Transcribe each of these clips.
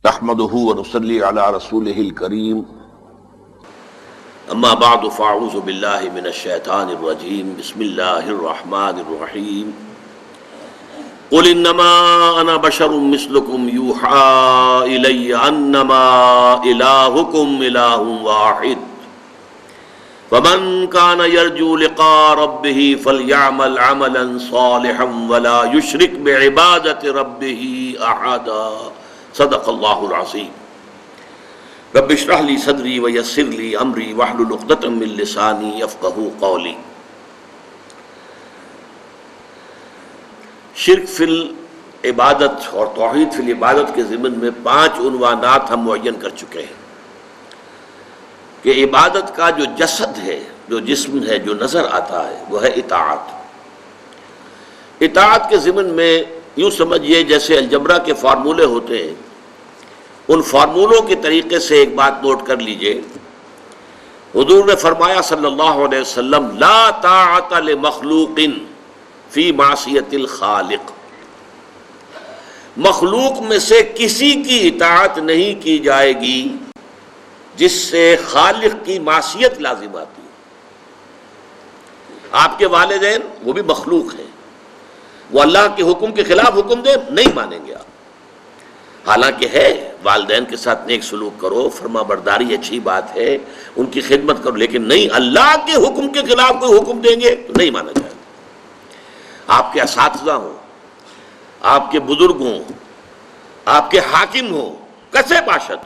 نحمده ونصلي على رسوله الكريم اما بعد فاعوذ بالله من الشيطان الرجيم بسم الله الرحمن الرحيم قل انما انا بشر مثلكم يوحى الي انما الهكم اله واحد فمن كان يرجو لقاء ربه فليعمل عملا صالحا ولا يشرك بعبادة ربه احدا صدق اللہ العظیم رب اشرح لی صدری ویسر لی امری واحلل عقدۃ من لسانی یفقہوا قولی۔ شرک فی العبادت اور توحید فی العبادت کے ضمن میں 5 عنوانات ہم معین کر چکے ہیں کہ عبادت کا جو جسد ہے، جو جسم ہے، جو نظر آتا ہے، وہ ہے اطاعت۔ اطاعت کے ضمن میں یوں سمجھیے جیسے الجبرا کے فارمولے ہوتے ہیں، ان فارمولوں کے طریقے سے ایک بات نوٹ کر لیجئے۔ حضور نے فرمایا صلی اللہ علیہ وسلم لا طاعت لمخلوق فی معصیت الخالق، مخلوق میں سے کسی کی اطاعت نہیں کی جائے گی جس سے خالق کی معصیت لازم آتی ہے۔ آپ کے والدین وہ بھی مخلوق ہیں، وہ اللہ کے حکم کے خلاف حکم دے نہیں مانیں گے آپ، حالانکہ ہے والدین کے ساتھ نیک سلوک کرو، فرما برداری اچھی بات ہے، ان کی خدمت کرو، لیکن نہیں اللہ کے حکم کے خلاف کوئی حکم دیں گے تو نہیں مانا جائے گا۔ آپ کے اساتذہ ہوں، آپ کے بزرگ ہوں، آپ کے حاکم ہوں، کسے باشد،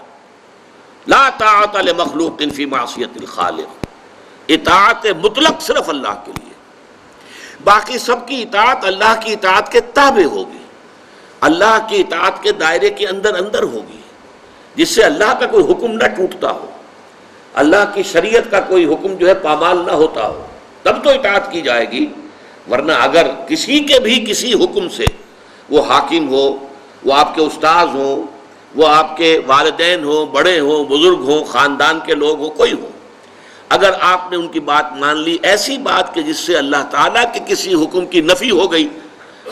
لا طاعت لمخلوق فی معصیت الخالق، اطاعت مطلق صرف اللہ کے لیے، باقی سب کی اطاعت اللہ کی اطاعت کے تابع ہوگی، اللہ کی اطاعت کے دائرے کے اندر ہوگی، جس سے اللہ کا کوئی حکم نہ ٹوٹتا ہو، اللہ کی شریعت کا کوئی حکم جو ہے پامال نہ ہوتا ہو، تب تو اطاعت کی جائے گی۔ ورنہ اگر کسی کے بھی کسی حکم سے، وہ حاکم ہو، وہ آپ کے استاذ ہوں، وہ آپ کے والدین ہوں، بڑے ہوں، بزرگ ہوں، خاندان کے لوگ ہوں، کوئی ہو، اگر آپ نے ان کی بات مان لی، ایسی بات کہ جس سے اللہ تعالیٰ کے کسی حکم کی نفی ہو گئی،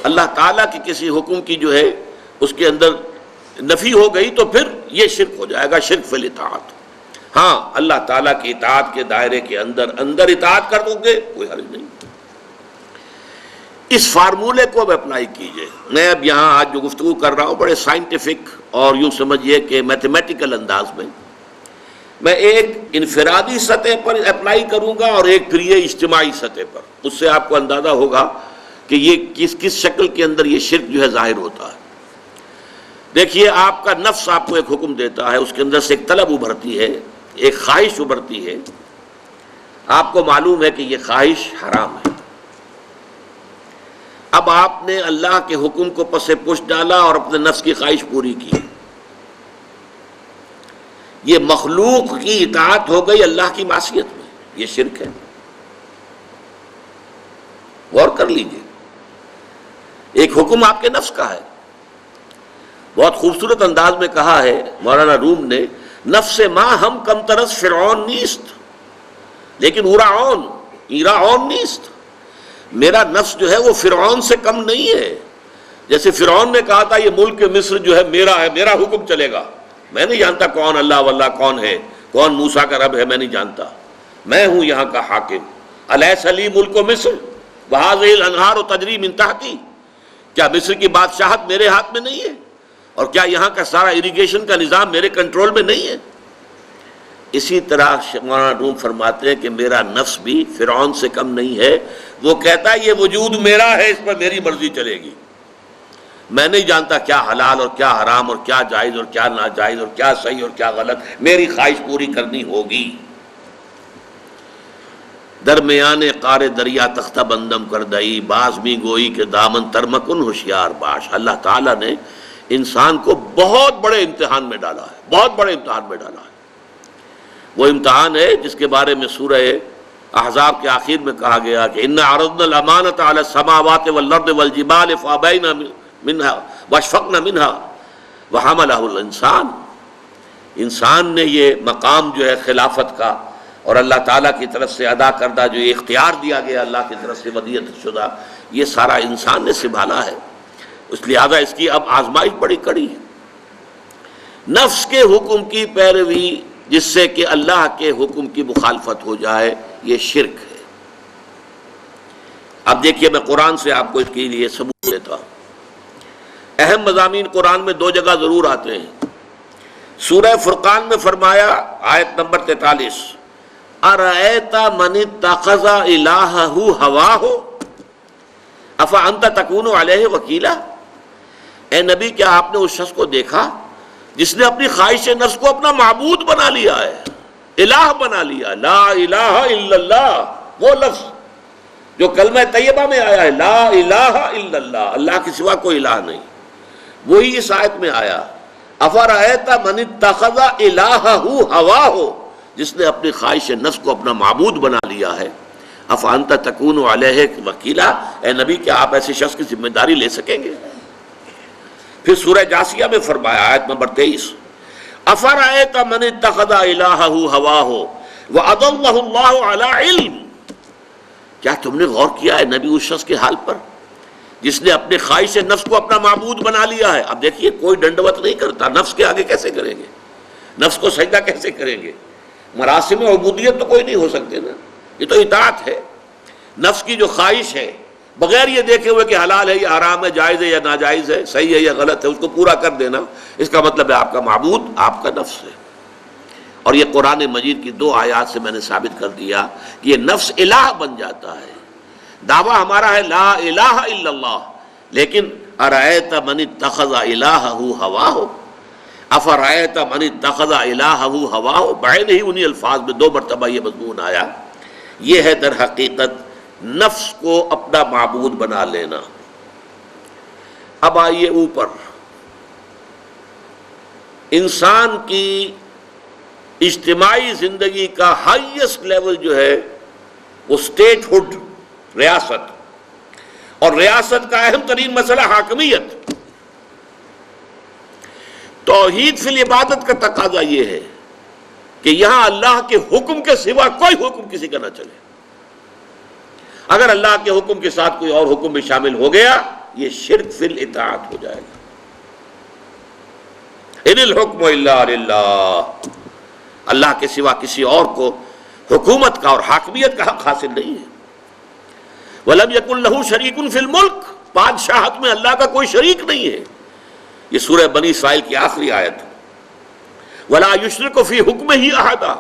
اللہ تعالیٰ کے کسی حکم کی جو ہے اس کے اندر نفی ہو گئی، تو پھر یہ شرک ہو جائے گا، شرک فی الاطاعت۔ ہاں اللہ تعالیٰ کی اطاعت کے دائرے کے اندر اطاعت کر دو گے کوئی حرج نہیں۔ اس فارمولے کو اب اپلائی کیجئے۔ میں اب یہاں آج جو گفتگو کر رہا ہوں بڑے سائنٹیفک اور یوں سمجھیے کہ میتھمیٹیکل انداز میں ایک انفرادی سطح پر اپلائی کروں گا اور ایک پھر یہ اجتماعی سطح پر، اس سے آپ کو اندازہ ہوگا کہ یہ کس شکل کے اندر یہ شرک جو ہے ظاہر ہوتا ہے۔ دیکھیے آپ کا نفس آپ کو ایک حکم دیتا ہے، اس کے اندر سے ایک طلب ابھرتی ہے، ایک خواہش ابھرتی ہے، آپ کو معلوم ہے کہ یہ خواہش حرام ہے۔ اب آپ نے اللہ کے حکم کو پس پش ڈالا اور اپنے نفس کی خواہش پوری کی، یہ مخلوق کی اطاعت ہو گئی اللہ کی معصیت میں، یہ شرک ہے۔ غور کر لیجئے، ایک حکم آپ کے نفس کا ہے، بہت خوبصورت انداز میں کہا ہے مولانا روم نے، نفس ما ہم کم ترس فرعون نیست لیکن ایراعون نیست، میرا نفس جو ہے وہ فرعون سے کم نہیں ہے۔ جیسے فرعون نے کہا تھا یہ ملک مصر جو ہے میرا ہے، میرا حکم چلے گا، میں نہیں جانتا کون اللہ واللہ کون ہے، کون موسیٰ کا رب ہے، میں نہیں جانتا، میں ہوں یہاں کا حاکم۔ الیس لی ملک مصر وہذہ الانہار تجری من تحتی، کیا مصر کی بادشاہت میرے ہاتھ میں نہیں ہے، اور کیا یہاں کا سارا اریگیشن کا نظام میرے کنٹرول میں نہیں ہے؟ اسی طرح مولانا روم فرماتے ہیں کہ میرا نفس بھی فرعون سے کم نہیں ہے، وہ کہتا ہے یہ وجود میرا ہے، اس پر میری مرضی چلے گی، میں نہیں جانتا کیا حلال اور کیا حرام اور کیا جائز اور کیا ناجائز اور کیا صحیح اور کیا غلط، میری خواہش پوری کرنی ہوگی۔ درمیان قار دریا تختہ بندم کر دئی، باز می گوئی کہ دامن ترمکن ہوشیار باش۔ اللہ تعالیٰ نے انسان کو بہت بڑے امتحان میں ڈالا ہے، بہت بڑے امتحان میں ڈالا ہے۔ وہ امتحان ہے جس کے بارے میں سورہ احزاب کے آخر میں کہا گیا کہ اِنَّا عَرَضْنَا الْأَمَانَةَ عَلَى السَّمَاوَاتِ وَالْأَرْضِ وَالْجِبَالِ فَأَبَيْنَ مِنْهَا وَأَشْفَقْنَ مِنْهَا وَحَمَلَهُ الْإِنسَانُ، انسان نے یہ مقام جو ہے خلافت کا اور اللہ تعالیٰ کی طرف سے ادا کردہ جو یہ اختیار دیا گیا اللہ کی طرف سے ودیعت شدہ، یہ سارا انسان نے سنبھالا ہے، اس لہذا اس کی اب آزمائش بڑی کڑی ہے۔ نفس کے حکم کی پیروی جس سے کہ اللہ کے حکم کی مخالفت ہو جائے، یہ شرک ہے۔ اب دیکھیے میں قرآن سے آپ کو اس کے لیے ثبوت دیتا ہوں۔ اہم مضامین قرآن میں دو جگہ ضرور آتے ہیں۔ سورہ فرقان میں فرمایا آیت نمبر 43، اَرَأَيْتَ مَنِ اتَّخَذَ إِلَٰهَهُ هَوَاهُ أَفَأَنْتَ تَكُونُ عَلَيْهِ وَكِيلًا۔ اے نبی کیا آپ نے اس شخص کو دیکھا جس نے اپنی خواہش نفس کو اپنا معبود بنا لیا ہے، الہ بنا لیا، لا الہ الا اللہ، وہ لفظ جو کلمہ طیبہ میں آیا ہے، لا الہ الا اللہ، اللہ کے سوا کوئی الہ نہیں، وہی اس آیت میں آیا، افرأیت من اتخذ الہہ ہواہ، جس نے اپنی خواہش نفس کو اپنا معبود بنا لیا ہے، افانت تکون علیہ وکیلا، اے نبی کیا آپ ایسے شخص کی ذمہ داری لے سکیں گے؟ پھر سورہ جاسیہ میں فرمایا آیت نمبر 23، افرأیت من اتخذ الہہ ہواہ وأضلہ اللہ علی علم، کیا تم نے غور کیا ہے نبی اس شخص کے حال پر جس نے اپنے خواہش نفس کو اپنا معبود بنا لیا ہے؟ اب دیکھیے کوئی ڈنڈوت نہیں کرتا، نفس کے آگے کیسے کریں گے، نفس کو سجدہ کیسے کریں گے؟ مراسم عبودیت تو کوئی نہیں ہو سکتے نا، یہ تو اطاعت ہے۔ نفس کی جو خواہش ہے بغیر یہ دیکھے ہوئے کہ حلال ہے یا حرام ہے، جائز ہے یا ناجائز ہے، صحیح ہے یا غلط ہے، اس کو پورا کر دینا، اس کا مطلب ہے آپ کا معبود آپ کا نفس ہے۔ اور یہ قرآن مجید کی دو آیات سے میں نے ثابت کر دیا کہ یہ نفس الہ بن جاتا ہے۔ دعویٰ ہمارا ہے لا الہ الا اللہ، لیکن ارأیت من اتخذ الہہ ہواہ، افرأیت من اتخذ الہہ ہواہ، بعین ہی انہی الفاظ میں دو مرتبہ یہ مضمون آیا۔ یہ ہے در حقیقت نفس کو اپنا معبود بنا لینا۔ اب آئیے اوپر، انسان کی اجتماعی زندگی کا ہائیسٹ لیول جو ہے وہ اسٹیٹ ہوڈ، ریاست، اور ریاست کا اہم ترین مسئلہ حاکمیت۔ توحید فی العبادت کا تقاضا یہ ہے کہ یہاں اللہ کے حکم کے سوا کوئی حکم کسی کا نہ چلے۔ اگر اللہ کے حکم کے ساتھ کوئی اور حکم بھی شامل ہو گیا یہ شرک فی الاطاعت ہو جائے گا۔ ان الحکم الا للہ، اللہ کے سوا کسی اور کو حکومت کا اور حاکمیت کا حق حاصل نہیں ہے۔ وَلَمْ يَكُنْ لَهُ شَرِيكٌ فِي الْمُلْكِ، بادشاہت میں اللہ کا کوئی شریک نہیں ہے۔ یہ سورہ بنی اسرائیل کی آخری آیت ہے۔ وَلَا يُشْرِكُ فِي حُكْمِهِ أَحَدًا،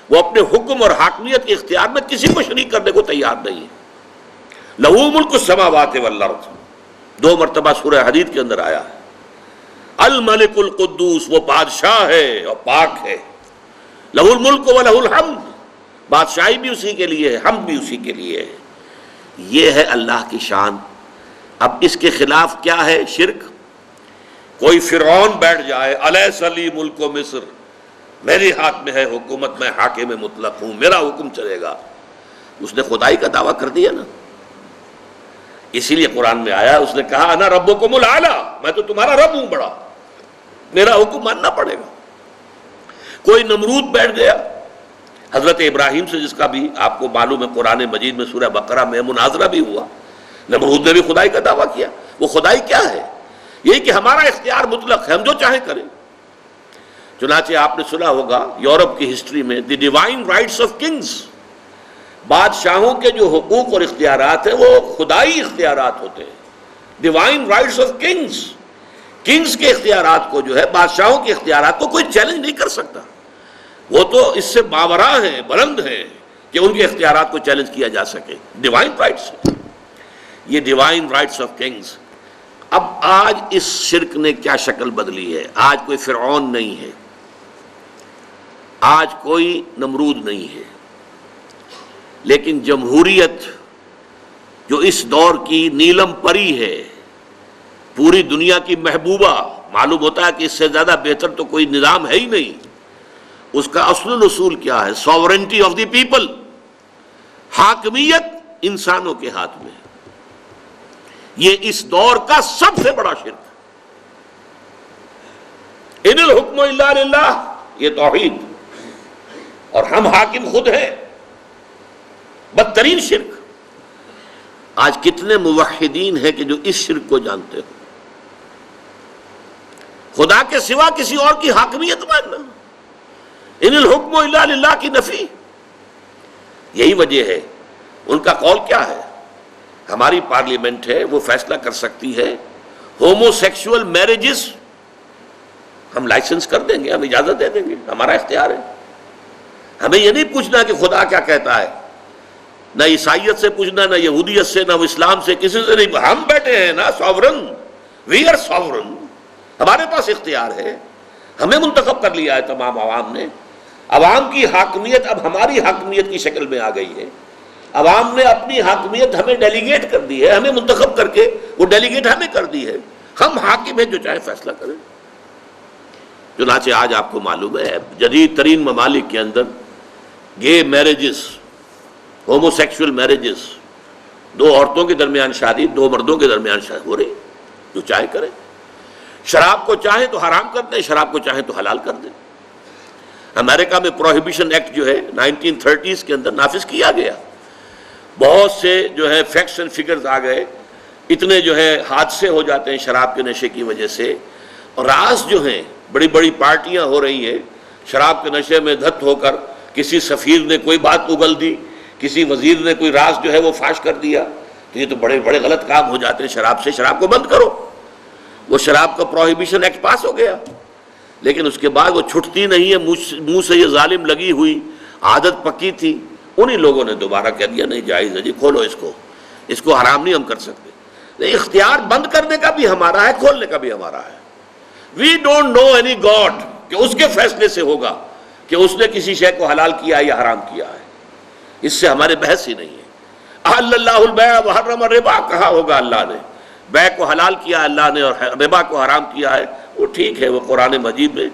وہ اپنے حکم اور حاکمیت کے اختیار میں کسی کو شریک کرنے کو تیار نہیں ہے۔ لَهُ مُلْكُ السَّمَاوَاتِ وَالْأَرْضِ، دو مرتبہ سورہ حدید کے اندر آیا ہے۔ الملک القدوس، وہ بادشاہ ہے اور پاک ہے۔ لَهُ الْمُلْكُ وَلَهُ الْحَمْدُ، بادشاہی بھی اسی کے لیے ہے، حمد بھی اسی کے لیے ہے۔ یہ ہے اللہ کی شان۔ اب اس کے خلاف کیا ہے؟ شرک۔ کوئی فرعون بیٹھ جائے، الیس لی ملک مصر، میرے ہاتھ میں ہے حکومت، میں حاکم مطلق ہوں، میرا حکم چلے گا، اس نے خدائی کا دعویٰ کر دیا نا۔ اسی لیے قرآن میں آیا، اس نے کہا انا ربکم الاعلی، میں تو تمہارا رب ہوں بڑا، میرا حکم ماننا پڑے گا۔ کوئی نمرود بیٹھ گیا، حضرت ابراہیم سے جس کا بھی آپ کو معلوم ہے قرآن مجید میں سورہ بقرہ میں مناظرہ بھی ہوا، نمرود نے بھی خدائی کا دعویٰ کیا۔ وہ خدائی کیا ہے؟ یہی کہ ہمارا اختیار مطلق ہے، ہم جو چاہیں کریں۔ چنانچہ آپ نے سنا ہوگا یورپ کی ہسٹری میں the divine rights of kings, بادشاہوں کے جو حقوق اور اختیارات ہیں وہ خدائی اختیارات ہوتے ہیں۔ Divine rights of kings, kings کے اختیارات کو جو ہے، بادشاہوں کے اختیارات کو کوئی چیلنج نہیں کر سکتا، وہ تو اس سے باوراء ہیں، بلند ہیں کہ ان کے اختیارات کو چیلنج کیا جا سکے۔ ڈیوائن رائٹس، یہ ڈیوائن رائٹس آف کنگز۔ اب آج اس شرک نے کیا شکل بدلی ہے؟ آج کوئی فرعون نہیں ہے، آج کوئی نمرود نہیں ہے، لیکن جمہوریت جو اس دور کی نیلم پری ہے، پوری دنیا کی محبوبہ، معلوم ہوتا ہے کہ اس سے زیادہ بہتر تو کوئی نظام ہے ہی نہیں۔ اس کا اصل الاصول کیا ہے؟ ساورنٹی آف دی پیپل، حاکمیت انسانوں کے ہاتھ میں۔ یہ اس دور کا سب سے بڑا شرک۔ ان الحکم الا للہ، یہ توحید، اور ہم حاکم خود ہیں، بدترین شرک۔ آج کتنے موحدین ہیں کہ جو اس شرک کو جانتے ہو؟ خدا کے سوا کسی اور کی حاکمیت ماننا، ان الحکم الا للہ کی نفی. یہی وجہ ہے ان کا قول کیا ہے، ہماری پارلیمنٹ ہے وہ فیصلہ کر سکتی ہے ہومو سیکشول میرجز ہم لائسنس کر دیں گے، ہم اجازت دے دیں گے، ہمارا اختیار ہے. ہمیں یہ نہیں پوچھنا کہ خدا کیا کہتا ہے، نہ عیسائیت سے پوچھنا، نہ یہودیت سے، نہ اسلام سے، کسی سے نہیں. ہم بیٹھے ہیں نا ساورن، وی آر ساورن، ہمارے پاس اختیار ہے، ہمیں منتخب کر لیا ہے تمام عوام نے. عوام کی حاکمیت اب ہماری حاکمیت کی شکل میں آ گئی ہے. عوام نے اپنی حاکمیت ہمیں ڈیلیگیٹ کر دی ہے، ہمیں منتخب کر کے وہ ڈیلیگیٹ ہمیں کر دی ہے. ہم حاکم ہیں، جو چاہے فیصلہ کریں. چنانچہ آج آپ کو معلوم ہے جدید ترین ممالک کے اندر گے میرجز، ہومو سیکشول میرجز، دو عورتوں کے درمیان شادی، دو مردوں کے درمیان شادی ہو رہی، جو چاہے کرے. شراب کو چاہیں تو حرام کر دیں، شراب کو چاہیں تو حلال کر دیں. امریکہ میں پروہیبیشن ایکٹ جو ہے 1930s کے اندر نافذ کیا گیا. بہت سے جو ہے فیکٹس اینڈ فگرز آ گئے، اتنے جو ہے حادثے ہو جاتے ہیں شراب کے نشے کی وجہ سے. اور راز جو ہیں، بڑی بڑی پارٹیاں ہو رہی ہیں شراب کے نشے میں دھت ہو کر. کسی سفیر نے کوئی بات اگل دی، کسی وزیر نے کوئی راز جو ہے وہ فاش کر دیا. تو یہ تو بڑے بڑے غلط کام ہو جاتے ہیں شراب سے. شراب کو بند کرو. وہ شراب کا پروہیبیشن ایکٹ پاس ہو گیا، لیکن اس کے بعد وہ چھٹتی نہیں ہے. منہ سے یہ ظالم لگی ہوئی عادت پکی تھی. انہی لوگوں نے دوبارہ کہہ دیا نہیں جائز ہے جی، کھولو اس کو حرام نہیں ہم کر سکتے. نہیں، اختیار بند کرنے کا بھی ہمارا ہے، کھولنے کا بھی ہمارا ہے. We don't know any god کہ اس کے فیصلے سے ہوگا کہ اس نے کسی شے کو حلال کیا یا حرام کیا ہے. اس سے ہمارے بحث ہی نہیں ہے. احل اللہ البیع وحرم الربا کہا ہوگا اللہ نے، بیع کو حلال کیا اللہ نے اور ربا کو حرام کیا ہے. وہ ٹھیک ہے، وہ قرآن مجید میں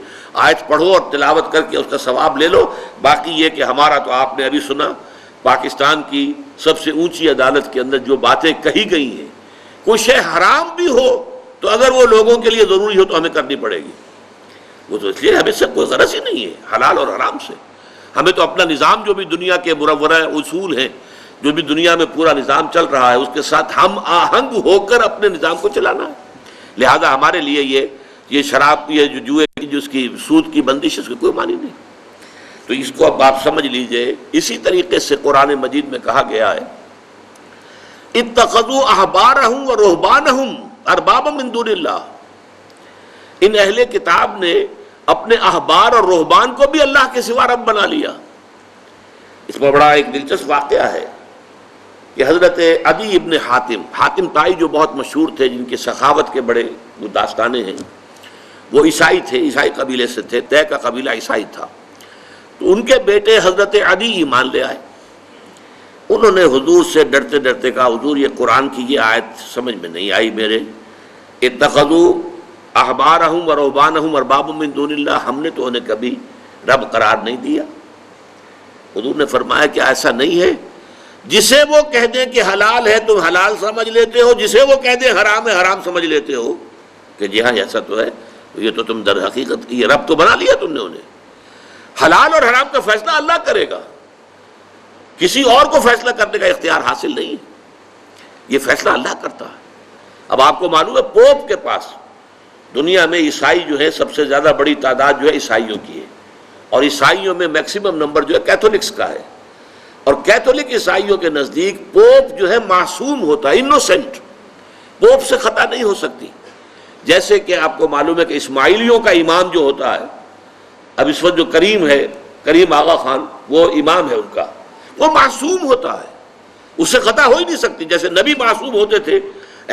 آیت پڑھو اور تلاوت کر کے اس کا ثواب لے لو. باقی یہ کہ ہمارا تو آپ نے ابھی سنا، پاکستان کی سب سے اونچی عدالت کے اندر جو باتیں کہی گئی ہیں، کوئی شے حرام بھی ہو تو اگر وہ لوگوں کے لیے ضروری ہو تو ہمیں کرنی پڑے گی. وہ تو اس لیے ہمیں سے کوئی غرض ہی نہیں ہے حلال اور حرام سے. ہمیں تو اپنا نظام جو بھی دنیا کے مرورہ اصول ہیں، جو بھی دنیا میں پورا نظام چل رہا ہے، اس کے ساتھ ہم آہنگ ہو کر اپنے نظام کو چلانا ہے. لہذا ہمارے لیے یہ شراب، یہ جو جوئے کی، جو اس کی سود کی بندش، اس کی کوئی معنی نہیں. تو اس کو اب آپ سمجھ لیجئے. اسی طریقے سے قرآن مجید میں کہا گیا ہے اتخذوا احبارهم ورهبانهم اربابا من دون اللہ. ان اہل کتاب نے اپنے احبار اور رہبان کو بھی اللہ کے سوا رب بنا لیا. اس میں بڑا ایک دلچسپ واقعہ ہے کہ حضرت عدی ابن حاتم طائی جو بہت مشہور تھے، جن کے سخاوت کے بڑے داستانے ہیں، وہ عیسائی تھے، عیسائی قبیلے سے تھے، طے کا قبیلہ عیسائی تھا. تو ان کے بیٹے حضرت عدی ایمان لے آئے. انہوں نے حضور سے ڈرتے ڈرتے کہا حضور یہ قرآن کی یہ آیت سمجھ میں نہیں آئی میرے، اتخذوا احبارہم ورہبانہم اربابا من دون اللہ، ہم نے تو انہیں کبھی رب قرار نہیں دیا. حضور نے فرمایا کہ ایسا نہیں ہے، جسے وہ کہہ دیں کہ حلال ہے تم حلال سمجھ لیتے ہو، جسے وہ کہہ دیں حرام ہے حرام سمجھ لیتے ہو. کہ جی ہاں ایسا تو ہے. یہ تو تم در حقیقت یہ رب تو بنا لیا تم نے انہیں. حلال اور حرام کا فیصلہ اللہ کرے گا، کسی اور کو فیصلہ کرنے کا اختیار حاصل نہیں ہے، یہ فیصلہ اللہ کرتا ہے. اب آپ کو معلوم ہے پوپ کے پاس دنیا میں عیسائی جو ہے سب سے زیادہ بڑی تعداد جو ہے عیسائیوں کی ہے، اور عیسائیوں میں میکسیمم نمبر جو ہے کیتھولکس کا ہے. اور کیتھولک عیسائیوں کے نزدیک پوپ جو ہے معصوم ہوتا ہے، انوسنٹ. پوپ سے خطا نہیں ہو سکتی. جیسے کہ آپ کو معلوم ہے کہ اسماعیلیوں کا امام جو ہوتا ہے، اب اس وقت جو کریم آغا خان وہ امام ہے ان کا، وہ معصوم ہوتا ہے، اس سے خطا ہو ہی نہیں سکتی. جیسے نبی معصوم ہوتے تھے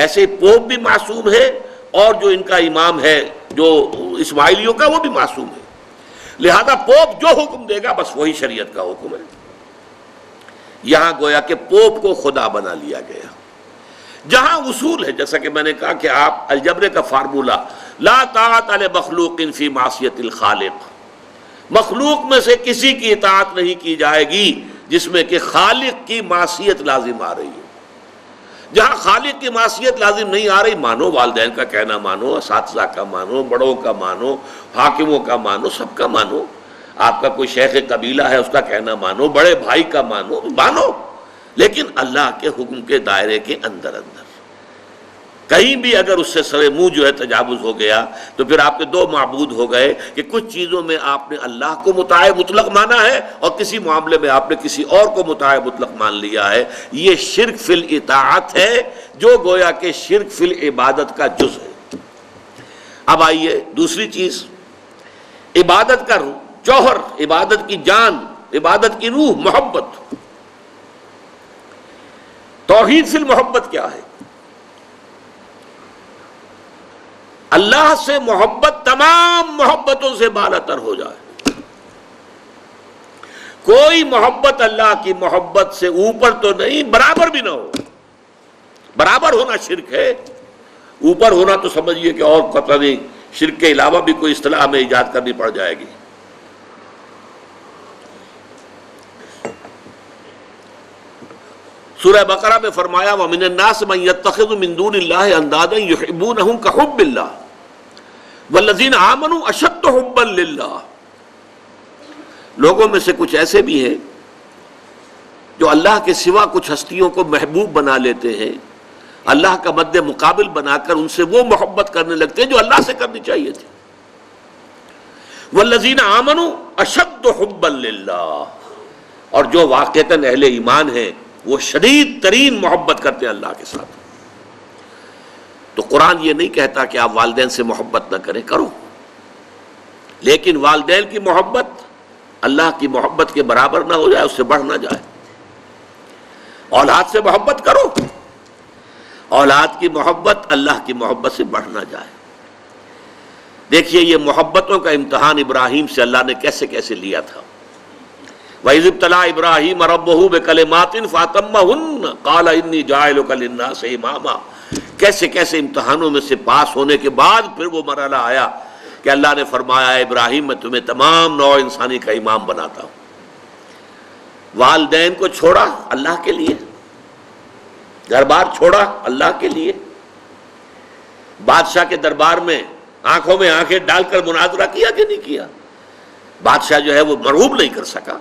ایسے پوپ بھی معصوم ہے، اور جو ان کا امام ہے جو اسماعیلیوں کا وہ بھی معصوم ہے. لہذا پوپ جو حکم دے گا بس وہی شریعت کا حکم ہے. یہاں گویا کہ پوپ کو خدا بنا لیا گیا. جہاں اصول ہے، جیسا کہ میں نے کہا کہ آپ الجبر کا فارمولہ لا طاعت لمخلوق فی معصیت الخالق، مخلوق میں سے کسی کی اطاعت نہیں کی جائے گی جس میں کہ خالق کی معصیت لازم آ رہی ہے. جہاں خالق کی معصیت لازم نہیں آ رہی، مانو والدین کا کہنا مانو، اساتذہ کا مانو، بڑوں کا مانو، حاکموں کا مانو، سب کا مانو. آپ کا کوئی شیخ قبیلہ ہے اس کا کہنا مانو، بڑے بھائی کا مانو، لیکن اللہ کے حکم کے دائرے کے اندر. کہیں بھی اگر اس سے سرے منہ جو ہے تجاوز ہو گیا تو پھر آپ کے دو معبود ہو گئے کہ کچھ چیزوں میں آپ نے اللہ کو مطاع مطلق مانا ہے اور کسی معاملے میں آپ نے کسی اور کو مطاع مطلق مان لیا ہے. یہ شرک فی الاطاعت ہے جو گویا کہ شرک فی العبادت کا جز ہے. اب آئیے دوسری چیز، عبادت کا جوہر، عبادت کی جان، عبادت کی روح محبت. توحید فی المحبت کیا ہے؟ اللہ سے محبت تمام محبتوں سے بالاتر ہو جائے. کوئی محبت اللہ کی محبت سے اوپر تو نہیں، برابر بھی نہ ہو. برابر ہونا شرک ہے، اوپر ہونا تو سمجھیے کہ اور پتہ نہیں شرک کے علاوہ بھی کوئی اصطلاح ہمیں ایجاد کرنی پڑ جائے گی. سورہ بقرہ میں فرمایا وَمِنَ النَّاسِ مَن يَتَّخِذُ مِن دُونِ اللَّهِ أَندَادًا يُحِبُّونَهُم كَحُبِّ اللَّهِ وَالَّذِينَ آمَنُوا أَشَدُّ حُبًّا لِلَّهِ. لوگوں میں سے کچھ ایسے بھی ہیں جو اللہ کے سوا کچھ ہستیوں کو محبوب بنا لیتے ہیں، اللہ کا مد مقابل بنا کر ان سے وہ محبت کرنے لگتے ہیں جو اللہ سے کرنی چاہیے تھی. وَالَّذِينَ آمَنُوا أَشَدُّ حُبًّا لِلَّهِ، اور جو واقعتاً اہل ایمان ہیں وہ شدید ترین محبت کرتے ہیں اللہ کے ساتھ. تو قرآن یہ نہیں کہتا کہ آپ والدین سے محبت نہ کریں، کرو، لیکن والدین کی محبت اللہ کی محبت کے برابر نہ ہو جائے، اس سے بڑھ نہ جائے. اولاد سے محبت کرو، اولاد کی محبت اللہ کی محبت سے بڑھ نہ جائے. دیکھیے یہ محبتوں کا امتحان ابراہیم سے اللہ نے کیسے کیسے لیا تھا. وَإِذِ ابْتَلَىٰ إِبْرَاهِيمَ رَبُّهُ بِكَلِمَاتٍ فَأَتَمَّهُنَّ قَالَ إِنِّي جَاعِلُكَ لِلنَّاسِ إِمَامًا. کیسے کیسے امتحانوں میں سے پاس ہونے کے بعد پھر وہ مرحلہ آیا کہ اللہ نے فرمایا ابراہیم میں تمہیں تمام نوع انسانی کا امام بناتا ہوں. والدین کو چھوڑا اللہ کے لیے، گھر بار چھوڑا اللہ کے لیے، بادشاہ کے دربار میں آنکھوں میں آنکھیں ڈال کر مناظرہ کیا کہ نہیں کیا؟ بادشاہ جو ہے وہ مرعوب نہیں کر سکا.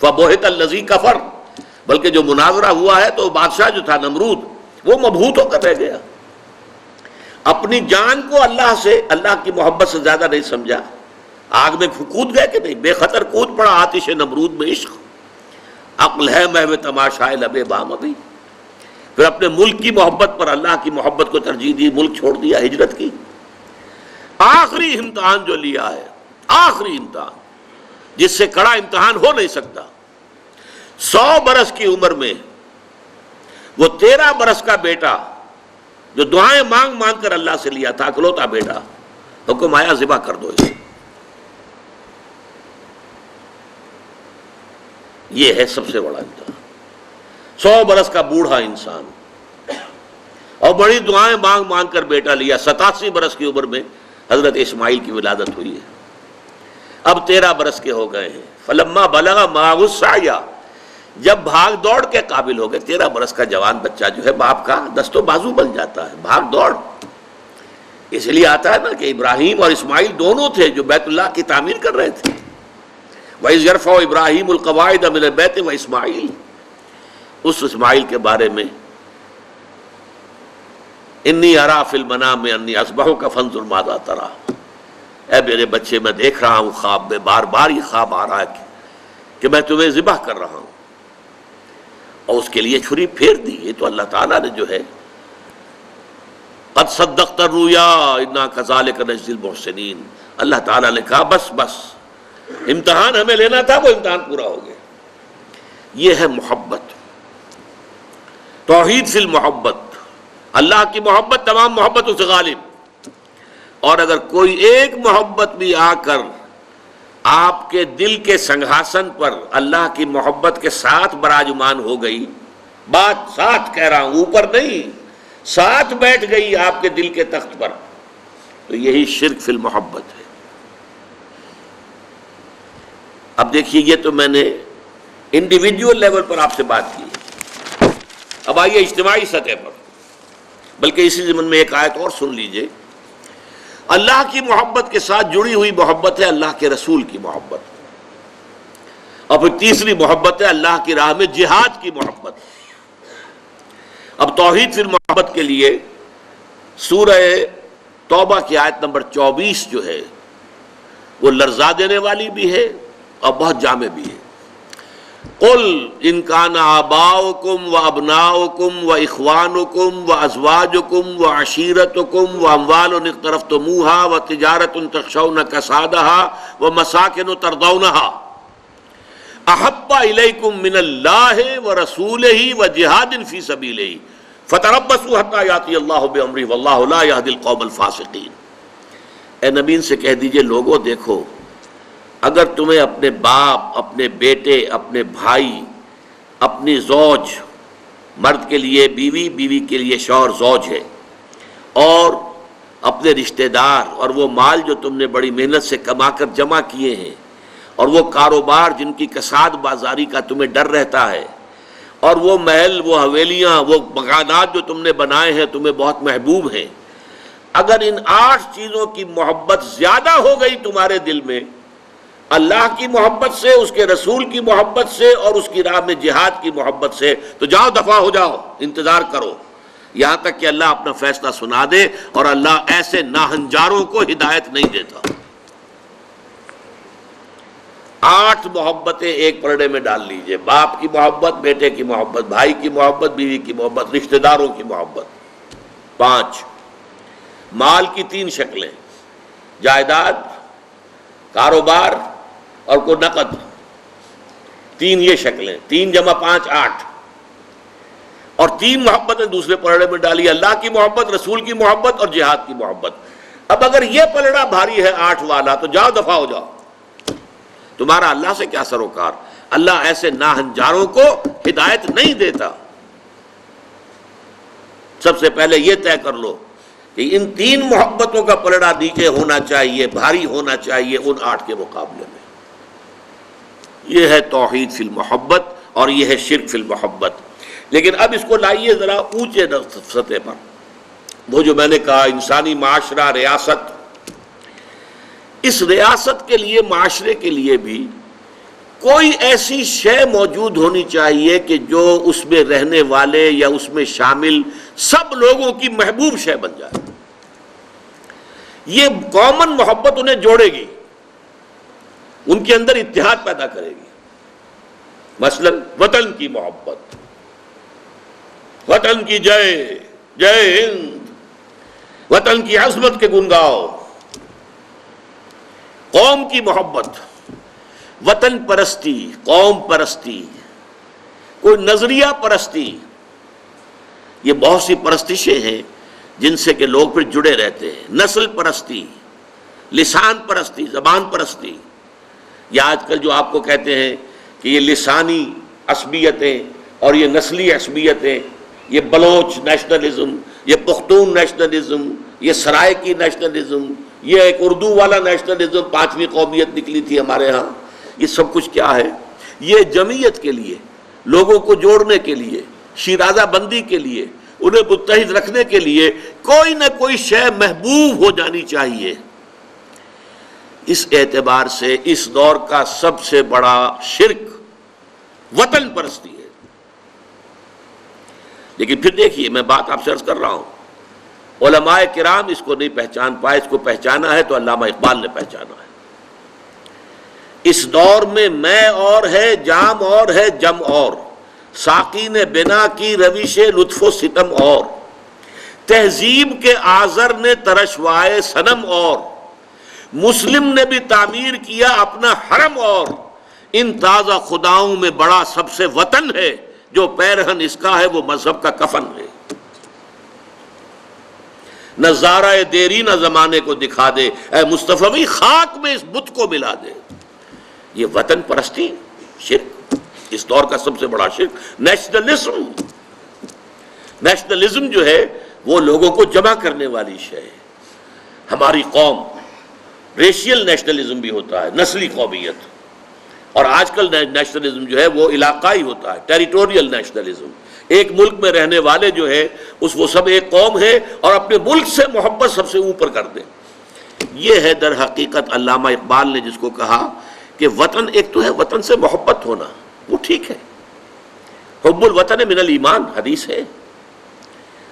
فَبُہِتَ الَّذِي كَفَرَ، بلکہ جو مناظرہ ہوا ہے تو بادشاہ جو تھا نمرود وہ مبہوت ہو کر رہ گیا. اپنی جان کو اللہ سے، اللہ کی محبت سے زیادہ نہیں سمجھا. آگ میں کود گئے کہ نہیں، بے خطر کود پڑا آتش نمرود میں عشق. عقل ہے محو تماشائے لبے بام ابھی. پھر اپنے ملک کی محبت پر اللہ کی محبت کو ترجیح دی، ملک چھوڑ دیا، ہجرت کی. آخری امتحان جو لیا ہے، آخری امتحان جس سے کڑا امتحان ہو نہیں سکتا. 100 برس کی عمر میں وہ 13 برس کا بیٹا جو دعائیں مانگ مانگ کر اللہ سے لیا تھا، اکلوتا بیٹا، حکم آیا ذبح کر دو اسے. یہ ہے سب سے بڑا امتحان. 100 برس کا بوڑھا انسان اور بڑی دعائیں مانگ مانگ کر بیٹا لیا. 87 برس کی عمر میں حضرت اسماعیل کی ولادت ہوئی ہے. اب 13 برس کے ہو گئے ہیں. فلما بلغ معه السعی، جب بھاگ دوڑ کے قابل ہو گئے. 13 برس کا جوان بچہ جو ہے باپ کا دست و بازو بن جاتا ہے، بھاگ دوڑ. اس لیے آتا ہے نا کہ ابراہیم اور اسماعیل دونوں تھے جو بیت اللہ کی تعمیر کر رہے تھے. وَإِذْ يَرْفَعُ إِبْرَاهِيمُ الْقَوَاعِدَ مِنَ الْبَيْتِ وَإِسْمَاعِيلُ، اس اسماعیل کے بارے میں انی ارا فی المنام انی اذبحک فانظر ماذا تری. اے میرے بچے میں دیکھ رہا ہوں خواب میں، بار بار یہ خواب آ رہا ہے کہ میں تمہیں ذبح کر رہا ہوں. اور اس کے لیے چھری پھیر دی. یہ تو اللہ تعالیٰ نے جو ہے قد صدقت الرؤیا انا کذالک نجزی المحسنین، اللہ تعالیٰ نے کہا بس بس، امتحان ہمیں لینا تھا، وہ امتحان پورا ہو گیا. یہ ہے محبت، توحید فی المحبت. اللہ کی محبت تمام محبتوں سے غالب. اور اگر کوئی ایک محبت بھی آ کر آپ کے دل کے سنگھاسن پر اللہ کی محبت کے ساتھ براجمان ہو گئی، بات ساتھ کہہ رہا ہوں، اوپر نہیں، ساتھ بیٹھ گئی آپ کے دل کے تخت پر، تو یہی شرک فی المحبت ہے. اب دیکھیے یہ تو میں نے انڈیویجول لیول پر آپ سے بات کی. اب آئیے اجتماعی سطح پر، بلکہ اسی ضمن میں ایک آیت اور سن لیجئے. اللہ کی محبت کے ساتھ جڑی ہوئی محبت ہے اللہ کے رسول کی محبت، اور پھر تیسری محبت ہے اللہ کی راہ میں جہاد کی محبت. اب توحید فی المحبت کے لیے سورہ توبہ کی آیت نمبر 24 جو ہے وہ لرزا دینے والی بھی ہے اور بہت جامع بھی ہے. قل ان کان آباؤکم وابناؤکم واخوانکم وازواجکم وعشیرتکم واموال اقترفتموها وتجارۃ تخشون کسادها ومساکن ترضونها احب الیکم من اللہ ورسولہ وجہاد فی سبیلہ فتربصوا حتی یاتی اللہ بامرہ واللہ لا یہدی القوم الفاسقین. اے نبی ان سے کہہ دیجئے لوگوں دیکھو، اگر تمہیں اپنے باپ، اپنے بیٹے، اپنے بھائی، اپنی زوج، مرد کے لیے بیوی، بیوی کے لیے شوہر زوج ہے، اور اپنے رشتہ دار اور وہ مال جو تم نے بڑی محنت سے کما کر جمع کیے ہیں، اور وہ کاروبار جن کی کساد بازاری کا تمہیں ڈر رہتا ہے، اور وہ محل، وہ حویلیاں، وہ مکانات جو تم نے بنائے ہیں تمہیں بہت محبوب ہیں، اگر ان 8 چیزوں کی محبت زیادہ ہو گئی تمہارے دل میں، اللہ کی محبت سے، اس کے رسول کی محبت سے، اور اس کی راہ میں جہاد کی محبت سے، تو جاؤ دفع ہو جاؤ، انتظار کرو یہاں تک کہ اللہ اپنا فیصلہ سنا دے. اور اللہ ایسے ناہنجاروں کو ہدایت نہیں دیتا. 8 محبتیں ایک پلڑے میں ڈال لیجئے: باپ کی محبت، بیٹے کی محبت، بھائی کی محبت، بیوی کی محبت، رشتہ داروں کی محبت. 5 مال کی 3 شکلیں: جائیداد، کاروبار اور کوئی نقد. 3 یہ شکلیں، 3 × 5 8. اور 3 محبتیں دوسرے پلڑے میں ڈالی: اللہ کی محبت، رسول کی محبت اور جہاد کی محبت. اب اگر یہ پلڑا بھاری ہے 8 والا تو جاؤ دفع ہو جاؤ. تمہارا اللہ سے کیا سروکار؟ اللہ ایسے ناہنجاروں کو ہدایت نہیں دیتا. سب سے پہلے یہ طے کر لو کہ ان 3 محبتوں کا پلڑا نیچے ہونا چاہیے، بھاری ہونا چاہیے ان 8 کے مقابلے میں. یہ ہے توحید فی المحبت اور یہ ہے شرک فی المحبت. لیکن اب اس کو لائیے ذرا اونچے سطح پر. وہ جو میں نے کہا انسانی معاشرہ، ریاست، اس ریاست کے لیے، معاشرے کے لیے بھی کوئی ایسی شے موجود ہونی چاہیے کہ جو اس میں رہنے والے یا اس میں شامل سب لوگوں کی محبوب شے بن جائے. یہ کامن محبت انہیں جوڑے گی، ان کے اندر اتحاد پیدا کرے گی. مثلا وطن کی محبت، وطن کی جے جے ہند، وطن کی عظمت کے گن گاؤ. قوم کی محبت، وطن پرستی، قوم پرستی، کوئی نظریہ پرستی. یہ بہت سی پرستشیں ہیں جن سے کہ لوگ پھر جڑے رہتے ہیں. نسل پرستی، لسان پرستی، زبان پرستی. یا آج کل جو آپ کو کہتے ہیں کہ یہ لسانی عصبیتیں اور یہ نسلی عصبیتیں، یہ بلوچ نیشنلزم، یہ پختون نیشنلزم، یہ سرائکی نیشنلزم، یہ ایک اردو والا نیشنلزم، 5ویں قومیت نکلی تھی ہمارے ہاں. یہ سب کچھ کیا ہے؟ یہ جمعیت کے لیے، لوگوں کو جوڑنے کے لیے، شیرازہ بندی کے لیے، انہیں متحد رکھنے کے لیے کوئی نہ کوئی شے محبوب ہو جانی چاہیے. اس اعتبار سے اس دور کا سب سے بڑا شرک وطن پرستی ہے. لیکن پھر دیکھیے، میں بات آپ سے عرض کر رہا ہوں، علماء کرام اس کو نہیں پہچان پائے. اس کو پہچانا ہے تو علامہ اقبال نے پہچانا ہے. اس دور میں اور ہے، جام اور ہے، جم اور، ساقی نے بنا کی روش لطف و ستم اور، تہذیب کے آذر نے ترشوائے صنم اور، مسلم نے بھی تعمیر کیا اپنا حرم اور، ان تازہ خداؤں میں بڑا سب سے وطن ہے، جو پیرہن اس کا ہے وہ مذہب کا کفن ہے. نظارہ دیری نہ زمانے کو دکھا دے، اے مصطفی خاک میں اس بت کو ملا دے. یہ وطن پرستی شرک، اس دور کا سب سے بڑا شرک. نیشنلزم جو ہے وہ لوگوں کو جمع کرنے والی شے ہے. ہماری قوم، ریشیل نیشنلزم بھی ہوتا ہے، نسلی قومیت. اور آج کل نیشنلزم جو ہے وہ علاقائی ہوتا ہے، ٹیریٹوریل نیشنلزم. ایک ملک میں رہنے والے جو ہے وہ سب ایک قوم ہے اور اپنے ملک سے محبت سب سے اوپر کر دیں. یہ ہے در حقیقت علامہ اقبال نے جس کو کہا کہ وطن ایک تو ہے وطن سے محبت ہونا، وہ ٹھیک ہے، حب الوطن من الایمان حدیث ہے.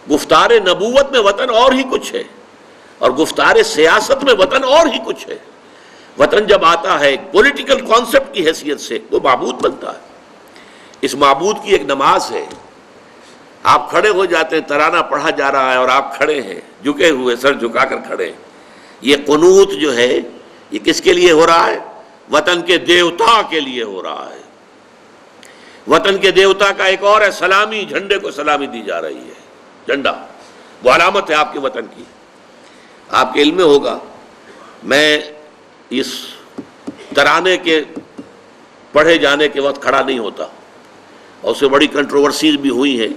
گفتار نبوت میں وطن اور ہی کچھ ہے، اور گفتار سیاست میں وطن اور ہی کچھ ہے۔ وطن جب آتا ہے ایک پولیٹیکل کانسیپٹ کی حیثیت سے، وہ معبود بنتا ہے۔ اس معبود کی ایک نماز ہے، آپ کھڑے ہو جاتے ہیں، ترانہ پڑھا جا رہا ہے اور آپ کھڑے ہیں، جھکے ہوئے، سر جھکا کر کھڑے ہیں۔ یہ قنوت جو ہے یہ کس کے لیے ہو رہا ہے؟ وطن کے دیوتا کے لیے ہو رہا ہے۔ وطن کے دیوتا کا ایک اور ہے سلامی، جھنڈے کو سلامی دی جا رہی ہے۔ جھنڈا وہ علامت ہے آپ کے وطن کی۔ آپ کے علم میں ہوگا، میں اس ترانے کے پڑھے جانے کے وقت کھڑا نہیں ہوتا، اور اس سے بڑی کنٹروورسیز بھی ہوئی ہیں،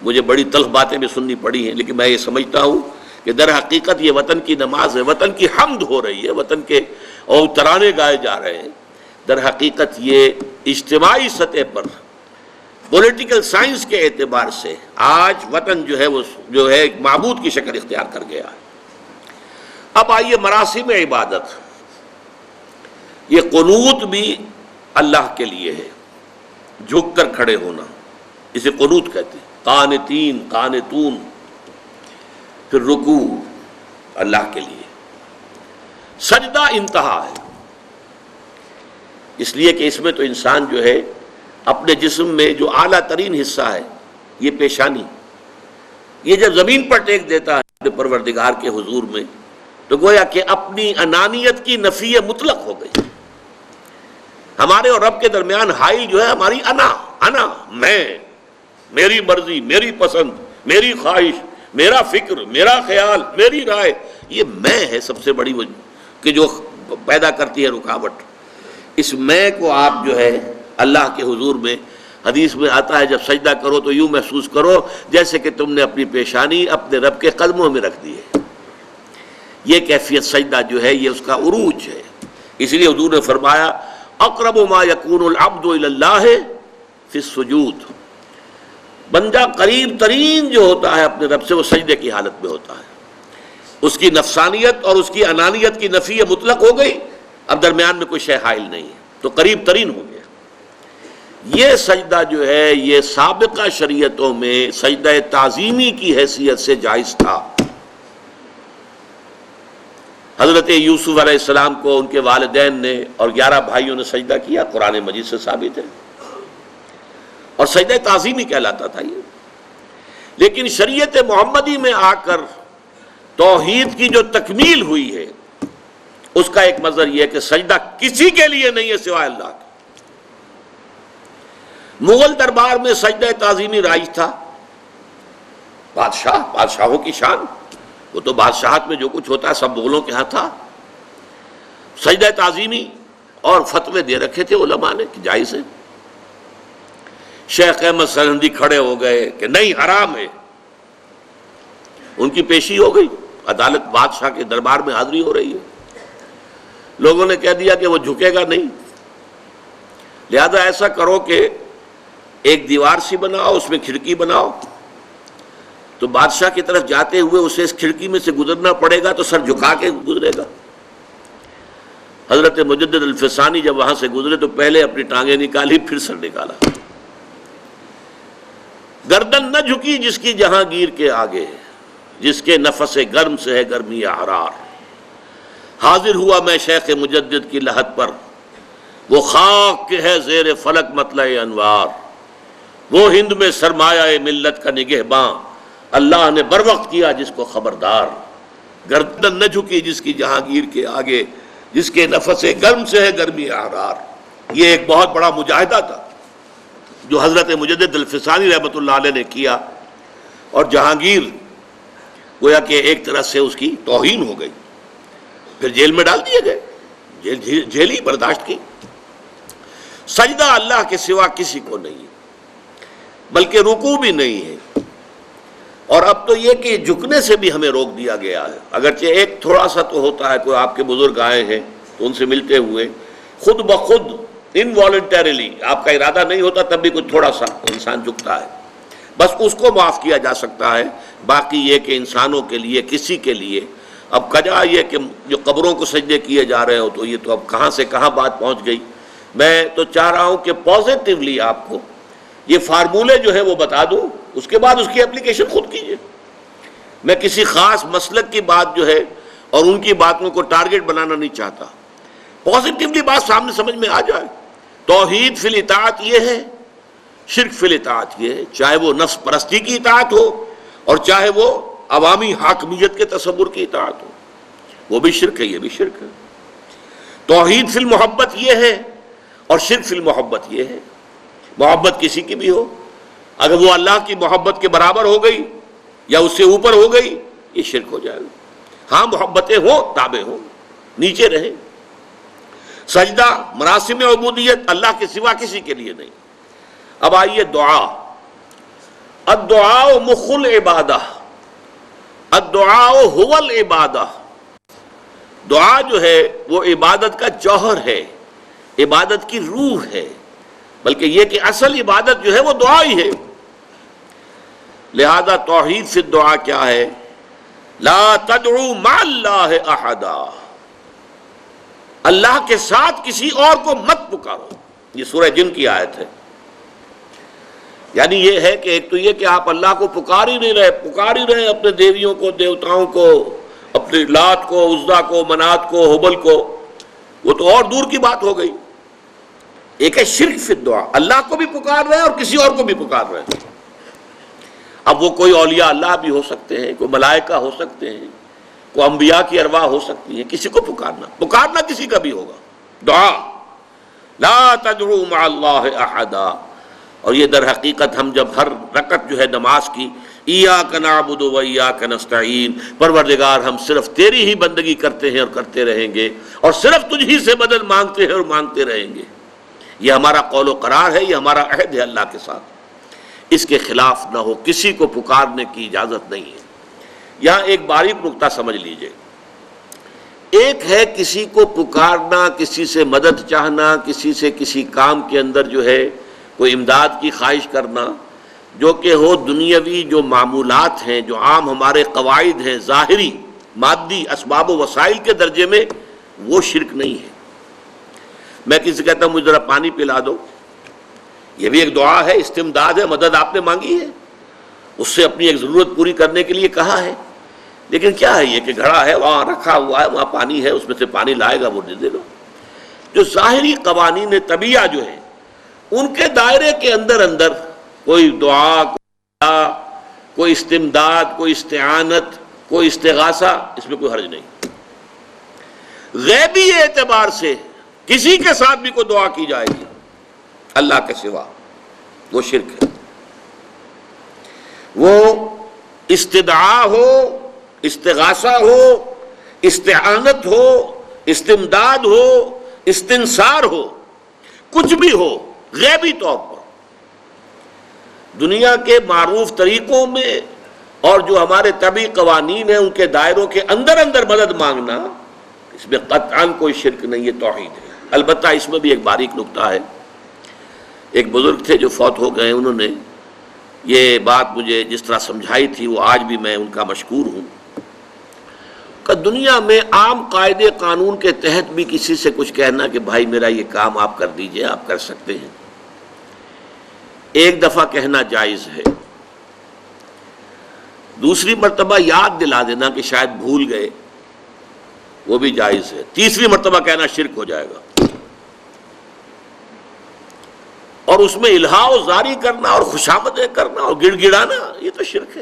مجھے بڑی تلخ باتیں بھی سننی پڑی ہیں، لیکن میں یہ سمجھتا ہوں کہ در حقیقت یہ وطن کی نماز ہے، وطن کی حمد ہو رہی ہے، وطن کے اور ترانے گائے جا رہے ہیں۔ در حقیقت یہ اجتماعی سطح پر پولیٹیکل سائنس کے اعتبار سے آج وطن جو ہے وہ جو ہے ایک معبود کی شکل اختیار کر گیا ہے۔ اب آئیے مراسم عبادت، یہ قنوت بھی اللہ کے لیے ہے، جھک کر کھڑے ہونا، اسے قنوت کہتے ہیں۔ قانتین، قانتون، پھر رکوع اللہ کے لیے، سجدہ انتہا ہے، اس لیے کہ اس میں تو انسان جو ہے اپنے جسم میں جو اعلیٰ ترین حصہ ہے یہ پیشانی، یہ جب زمین پر ٹیک دیتا ہے اپنے پروردگار کے حضور میں، تو گویا کہ اپنی انانیت کی نفی مطلق ہو گئی۔ ہمارے اور رب کے درمیان حائل جو ہے ہماری انا، میں، میری مرضی، میری پسند، میری خواہش، میرا فکر، میرا خیال، میری رائے، یہ میں ہے سب سے بڑی وجہ کہ جو پیدا کرتی ہے رکاوٹ۔ اس میں کو آپ جو ہے اللہ کے حضور میں، حدیث میں آتا ہے جب سجدہ کرو تو یوں محسوس کرو جیسے کہ تم نے اپنی پیشانی اپنے رب کے قدموں میں رکھ دی ہے۔ یہ کیفیت سجدہ جو ہے یہ اس کا عروج ہے۔ اس لیے حضور نے فرمایا اقرب ما یکون العبد الی اللہ فی السجود، بندہ قریب ترین جو ہوتا ہے اپنے رب سے وہ سجدے کی حالت میں ہوتا ہے۔ اس کی نفسانیت اور اس کی انانیت کی نفی مطلق ہو گئی، اب درمیان میں کوئی شے حائل نہیں ہے، تو قریب ترین ہو گیا۔ یہ سجدہ جو ہے یہ سابقہ شریعتوں میں سجدہ تعظیمی کی حیثیت سے جائز تھا۔ حضرت یوسف علیہ السلام کو ان کے والدین نے اور 11 بھائیوں نے سجدہ کیا، قرآن مجید سے ثابت ہے، اور سجدہ تعظیمی کہلاتا تھا یہ۔ لیکن شریعت محمدی میں آ کر توحید کی جو تکمیل ہوئی ہے اس کا ایک مظہر یہ ہے کہ سجدہ کسی کے لیے نہیں ہے سوائے اللہ کے۔ مغل دربار میں سجدہ تعظیمی رائج تھا، بادشاہوں کی شان، وہ تو بادشاہت میں جو کچھ ہوتا ہے سب مغلوں کے ہاں تھا۔ سجدہ تعظیمی اور فتوے دے رکھے تھے علماء نے کہ جائز ہے۔ شیخ احمد سرہندی کھڑے ہو گئے کہ نہیں حرام ہے، ان کی پیشی ہو گئی، عدالت بادشاہ کے دربار میں حاضری ہو رہی ہے، لوگوں نے کہہ دیا کہ وہ جھکے گا نہیں، لہذا ایسا کرو کہ ایک دیوار سی بناؤ، اس میں کھڑکی بناؤ، تو بادشاہ کی طرف جاتے ہوئے اسے اس کھڑکی میں سے گزرنا پڑے گا تو سر جھکا کے گزرے گا۔ حضرت مجدد الفسانی جب وہاں سے گزرے تو پہلے اپنی ٹانگیں نکالی پھر سر نکالا۔ گردن نہ جھکی جس کی جہانگیر کے آگے، جس کے نفس گرم سے ہے گرمی حرار، حاضر ہوا میں شیخ مجدد کی لحد پر، وہ خاک کے ہے زیر فلک مطلع انوار، وہ ہند میں سرمایہ ملت کا نگہباں، اللہ نے بر وقت کیا جس کو خبردار۔ گردن نہ جھکی جس کی جہانگیر کے آگے، جس کے نفس گرم سے ہے گرمی حرار۔ یہ ایک بہت بڑا مجاہدہ تھا جو حضرت مجدد الفسانی رحمۃ اللہ علیہ نے کیا، اور جہانگیر گویا کہ ایک طرح سے اس کی توہین ہو گئی، پھر جیل میں ڈال دیے گئے، جیل ہی برداشت کی۔ سجدہ اللہ کے سوا کسی کو نہیں ہے، بلکہ رکوع بھی نہیں ہے، اور اب تو یہ کہ جھکنے سے بھی ہمیں روک دیا گیا ہے، اگرچہ ایک تھوڑا سا تو ہوتا ہے، کوئی آپ کے بزرگ آئے ہیں تو ان سے ملتے ہوئے خود بخود انوالنٹریلی، آپ کا ارادہ نہیں ہوتا تب بھی کچھ تھوڑا سا انسان جھکتا ہے، بس اس کو معاف کیا جا سکتا ہے۔ باقی یہ کہ انسانوں کے لیے کسی کے لیے اب کجا یہ کہ جو قبروں کو سجدے کیے جا رہے ہو تو یہ تو اب کہاں سے کہاں بات پہنچ گئی۔ میں تو چاہ رہا ہوں کہ پازیٹیولی آپ کو یہ فارمولے جو ہے وہ بتا دوں، اس کے بعد اس کی اپلیکیشن خود کیجئے۔ میں کسی خاص مسلک کی بات جو ہے اور ان کی باتوں کو ٹارگٹ بنانا نہیں چاہتا، پازیٹیولی بات سامنے سمجھ میں آ جائے۔ توحید فی الاطاعت یہ ہے، شرک فی الاطاعت یہ ہے، چاہے وہ نفس پرستی کی اطاعت ہو اور چاہے وہ عوامی حاکمیت کے تصور کی اطاعت ہو، وہ بھی شرک ہے، یہ بھی شرک ہے۔ توحید فی المحبت یہ ہے اور شرک فی المحبت یہ ہے۔ محبت کسی کی بھی ہو، اگر وہ اللہ کی محبت کے برابر ہو گئی یا اس سے اوپر ہو گئی، یہ شرک ہو جائے گا۔ ہاں محبتیں ہوں، تابع ہوں، نیچے رہیں۔ سجدہ، مراسم عبودیت اللہ کے سوا کسی کے لیے نہیں۔ اب آئیے دعا۔ الدعاء مخ العبادہ، الدعاء هو العبادہ۔ دعا جو ہے وہ عبادت کا جوہر ہے، عبادت کی روح ہے، بلکہ یہ کہ اصل عبادت جو ہے وہ دعا ہی ہے۔ لہذا توحید فی الدعا کیا ہے؟ لا تدعو مع اللہ احدا، اللہ کے ساتھ کسی اور کو مت پکارو۔ یہ سورہ جن کی آیت ہے۔ یعنی یہ ہے کہ ایک تو یہ کہ آپ اللہ کو پکار ہی نہیں رہے، پکار ہی رہے اپنے دیویوں کو، دیوتاؤں کو، اپنے لات کو، عزا کو، منات کو، حبل کو، وہ تو اور دور کی بات ہو گئی۔ ایک ہے شرک فی الدعا، اللہ کو بھی پکار رہے ہیں اور کسی اور کو بھی پکار رہے ہیں۔ اب وہ کوئی اولیاء اللہ بھی ہو سکتے ہیں، کوئی ملائکہ ہو سکتے ہیں، کوئی انبیاء کی ارواح ہو سکتی ہیں، کسی کو پکارنا کسی کا بھی ہوگا۔ دعا لا تدعو مع اللہ احدا۔ اور یہ در حقیقت ہم جب ہر رکعت جو ہے نماز کی ایاک نعبد و ایاک نستعین، پروردگار ہم صرف تیری ہی بندگی کرتے ہیں اور کرتے رہیں گے، اور صرف تجھ ہی سے مدد مانگتے ہیں اور مانگتے رہیں گے، یہ ہمارا قول و قرار ہے، یہ ہمارا عہد ہے اللہ کے ساتھ۔ اس کے خلاف نہ ہو، کسی کو پکارنے کی اجازت نہیں ہے۔ یہاں ایک باریک نکتہ سمجھ لیجئے۔ ایک ہے کسی کو پکارنا، کسی سے مدد چاہنا، کسی سے کسی کام کے اندر جو ہے کوئی امداد کی خواہش کرنا، جو کہ ہو دنیاوی جو معمولات ہیں، جو عام ہمارے قواعد ہیں، ظاہری مادی اسباب و وسائل کے درجے میں، وہ شرک نہیں ہے۔ میں کسی سے کہتا ہوں مجھے ذرا پانی پلا دو، یہ بھی ایک دعا ہے، استمداد ہے، مدد آپ نے مانگی ہے، اس سے اپنی ایک ضرورت پوری کرنے کے لیے کہا ہے۔ لیکن کیا ہے یہ کہ گھڑا ہے، وہاں رکھا ہوا ہے، وہاں پانی ہے، اس میں سے پانی لائے گا وہ دے دو۔ جو ظاہری قوانین طبیعہ جو ہیں، ان کے دائرے کے اندر کوئی دعا، کوئی استمداد، کوئی استعانت، کوئی استغاثہ، اس میں کوئی حرج نہیں۔ غیبی اعتبار سے کسی کے ساتھ بھی کوئی دعا کی جائے گی اللہ کے سوا، وہ شرک ہے۔ وہ استدعا ہو، استغاثہ ہو، استعانت ہو، استمداد ہو، استنصار ہو، کچھ بھی ہو، غیبی طور پر دنیا کے معروف طریقوں میں اور جو ہمارے طبعی قوانین ہیں ان کے دائروں کے اندر مدد مانگنا، اس میں قطعاً کوئی شرک نہیں، یہ توحید ہے۔ البتہ اس میں بھی ایک باریک نکتہ ہے۔ ایک بزرگ تھے جو فوت ہو گئے، انہوں نے یہ بات مجھے جس طرح سمجھائی تھی وہ آج بھی میں ان کا مشکور ہوں کہ دنیا میں عام قاعدے قانون کے تحت بھی کسی سے کچھ کہنا کہ بھائی میرا یہ کام آپ کر دیجئے، آپ کر سکتے ہیں، ایک دفعہ کہنا جائز ہے، دوسری مرتبہ یاد دلا دینا کہ شاید بھول گئے، وہ بھی جائز ہے، تیسری مرتبہ کہنا شرک ہو جائے گا۔ اور اس میں الہا و زاری کرنا اور خوشامدیں کرنا اور گڑ گڑانا، یہ تو شرک ہے۔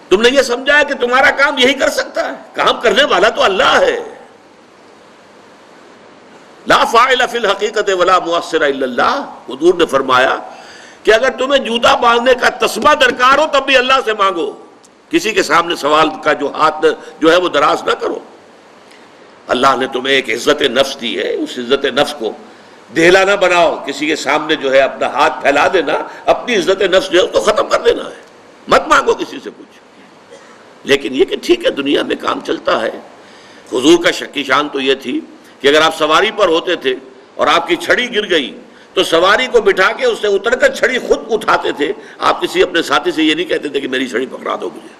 تم نے یہ سمجھا ہے کہ تمہارا کام یہی کر سکتا ہے، کام کرنے والا تو اللہ ہے۔ لا فاعل فی الحقیقت ولا مؤثر الا اللہ، حضور نے فرمایا کہ اگر تمہیں جوتا باندھنے کا تسبہ درکار ہو تب بھی اللہ سے مانگو، کسی کے سامنے سوال کا جو ہاتھ جو ہے وہ دراز نہ کرو۔ اللہ نے تمہیں ایک عزت نفس دی ہے، اس عزت نفس کو دہلا نہ بناؤ، کسی کے سامنے جو ہے اپنا ہاتھ پھیلا دینا، اپنی عزت نفس جو ہے اس کو ختم کر دینا ہے، مت مانگو کسی سے کچھ۔ لیکن یہ کہ ٹھیک ہے دنیا میں کام چلتا ہے۔ حضور کا شکی شان تو یہ تھی کہ اگر آپ سواری پر ہوتے تھے اور آپ کی چھڑی گر گئی تو سواری کو بٹھا کے اس سے اتر کر چھڑی خود اٹھاتے تھے، آپ کسی اپنے ساتھی سے یہ نہیں کہتے تھے کہ میری چھڑی پکڑا دو مجھے۔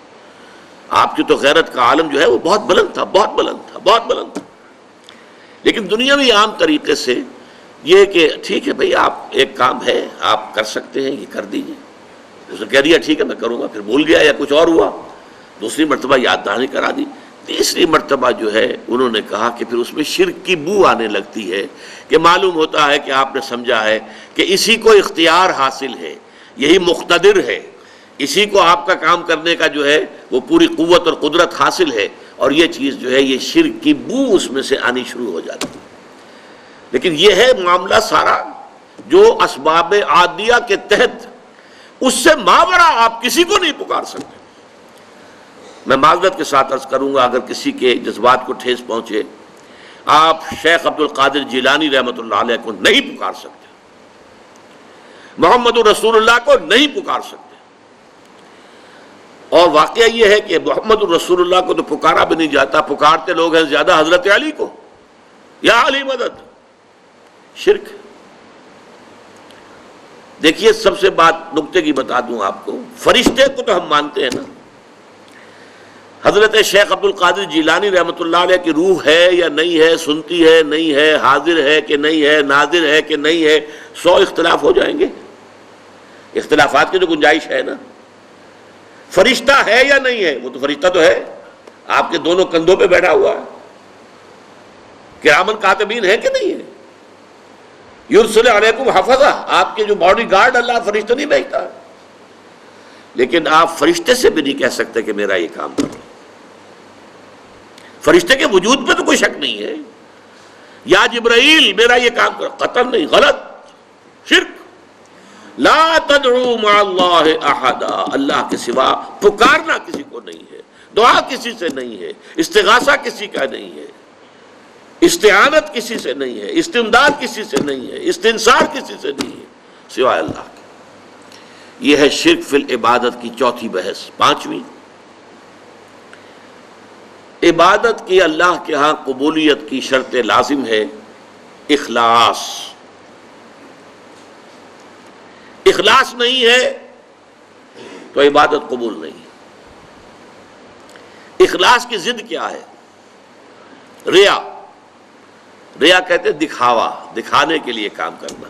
آپ کی تو غیرت کا عالم جو ہے وہ بہت بلند تھا، بہت بلند تھا، بہت بلند تھا۔ لیکن دنیاوی عام طریقے سے یہ کہ ٹھیک ہے بھئی آپ ایک کام ہے آپ کر سکتے ہیں، یہ کر دیجئے۔ اس نے کہہ دیا ٹھیک ہے میں کروں گا، پھر بھول گیا یا کچھ اور ہوا دوسری مرتبہ یاد دہانی کرا دی۔ تیسری مرتبہ جو ہے انہوں نے کہا کہ پھر اس میں شرک کی بو آنے لگتی ہے کہ معلوم ہوتا ہے کہ آپ نے سمجھا ہے کہ اسی کو اختیار حاصل ہے، یہی مقتدر ہے، اسی کو آپ کا کام کرنے کا جو ہے وہ پوری قوت اور قدرت حاصل ہے، اور یہ چیز جو ہے یہ شرک کی بو اس میں سے آنی شروع ہو جاتی ہے۔ لیکن یہ ہے معاملہ سارا جو اسباب عادیہ کے تحت، اس سے ماورا آپ کسی کو نہیں پکار سکتے۔ میں معذرت کے ساتھ عرض کروں گا اگر کسی کے جذبات کو ٹھیس پہنچے، آپ شیخ عبد القادر جیلانی رحمۃ اللہ علیہ کو نہیں پکار سکتے، محمد رسول اللہ کو نہیں پکار سکتے، اور واقعہ یہ ہے کہ محمد الرسول اللہ کو تو پکارا بھی نہیں جاتا، پکارتے لوگ ہیں زیادہ حضرت علی کو، یا علی مدد، شرک۔ دیکھیے سب سے بات نکتے کی بتا دوں آپ کو، فرشتے کو تو ہم مانتے ہیں نا، حضرت شیخ عبد القادر جیلانی رحمۃ اللہ علیہ کی روح ہے یا نہیں ہے، سنتی ہے نہیں ہے، حاضر ہے کہ نہیں ہے، ناظر ہے کہ نہیں ہے، 100 اختلاف ہو جائیں گے، اختلافات کی تو گنجائش ہے نا۔ فرشتہ ہے یا نہیں ہے، وہ تو فرشتہ تو ہے، آپ کے دونوں کندھوں پہ بیٹھا ہوا ہے، کرامن کاتبین ہے کہ نہیں ہے، یرسل علیکم حفظہ، آپ کے جو باڈی گارڈ اللہ فرشتہ نہیں بھیجتا، لیکن آپ فرشتے سے بھی نہیں کہہ سکتے کہ میرا یہ کام کرو۔ فرشتے کے وجود پہ تو کوئی شک نہیں ہے، یا جبرائیل میرا یہ کام کرو، قطعاً نہیں، غلط، شرک۔ لا تدعو مع اللہ احدا، اللہ کے سوا پکارنا کسی کو نہیں ہے، دعا کسی سے نہیں ہے، استغاثہ کسی کا نہیں ہے، استعانت کسی سے نہیں ہے، استمداد کسی سے نہیں ہے، استنصار کسی سے نہیں ہے سوائے اللہ کے۔ یہ ہے شرک فی العبادت کی چوتھی بحث۔ پانچویں، عبادت کی اللہ کے ہاں قبولیت کی شرط لازم ہے اخلاص۔ اخلاص نہیں ہے تو عبادت قبول نہیں۔ اخلاص کی ضد کیا ہے؟ ریا۔ ریا کہتے ہیں دکھاوا، دکھانے کے لیے کام کرنا۔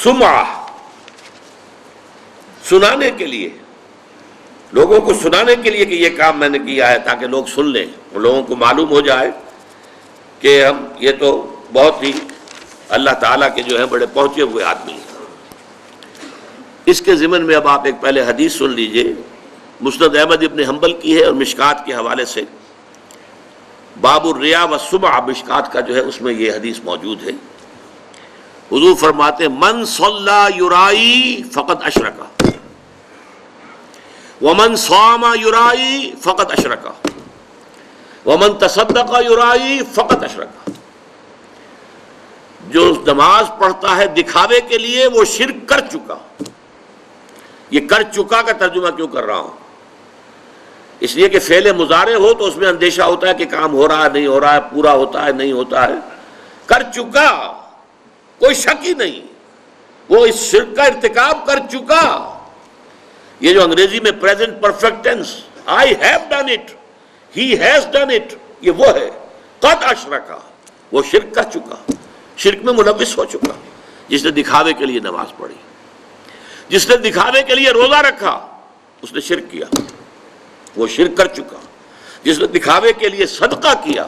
سمعہ، سنانے کے لیے، لوگوں کو سنانے کے لیے کہ یہ کام میں نے کیا ہے تاکہ لوگ سن لیں، لوگوں کو معلوم ہو جائے کہ ہم یہ تو بہت ہی اللہ تعالیٰ کے جو ہے بڑے پہنچے ہوئے آدمی ہیں۔ اس کے ضمن میں اب آپ ایک پہلے حدیث سن لیجئے، مسند احمد ابن حنبل کی ہے اور مشکات کے حوالے سے، باب الریا والسمع، مشکات کا جو ہے اس میں یہ حدیث موجود ہے۔ حضور فرماتے ہیں من صلی یرائی فقد اشرک ومن صام یرائی فقد اشرک ومن تصدق یرائی فقد اشرک۔ جو نماز پڑھتا ہے دکھاوے کے لیے وہ شرک کر چکا۔ یہ کر چکا کا ترجمہ کیوں کر رہا ہوں؟ اس لیے کہ فعل مضارع ہو تو اس میں اندیشہ ہوتا ہے کہ کام ہو رہا ہے نہیں ہو رہا ہے، پورا ہوتا ہے نہیں ہوتا ہے۔ کر چکا، کوئی شک ہی نہیں، وہ اس شرک کا ارتکاب کر چکا۔ یہ جو انگریزی میں present perfect tense, I have done it, he has done it, یہ وہ ہے قد اشرکا، وہ شرک کر چکا، شرک میں ملوث ہو چکا۔ جس نے دکھاوے کے لیے نماز پڑھی، جس نے دکھاوے کے لیے روزہ رکھا، اس نے شرک کیا، وہ شرک کر چکا۔ جس نے دکھاوے کے لیے صدقہ کیا،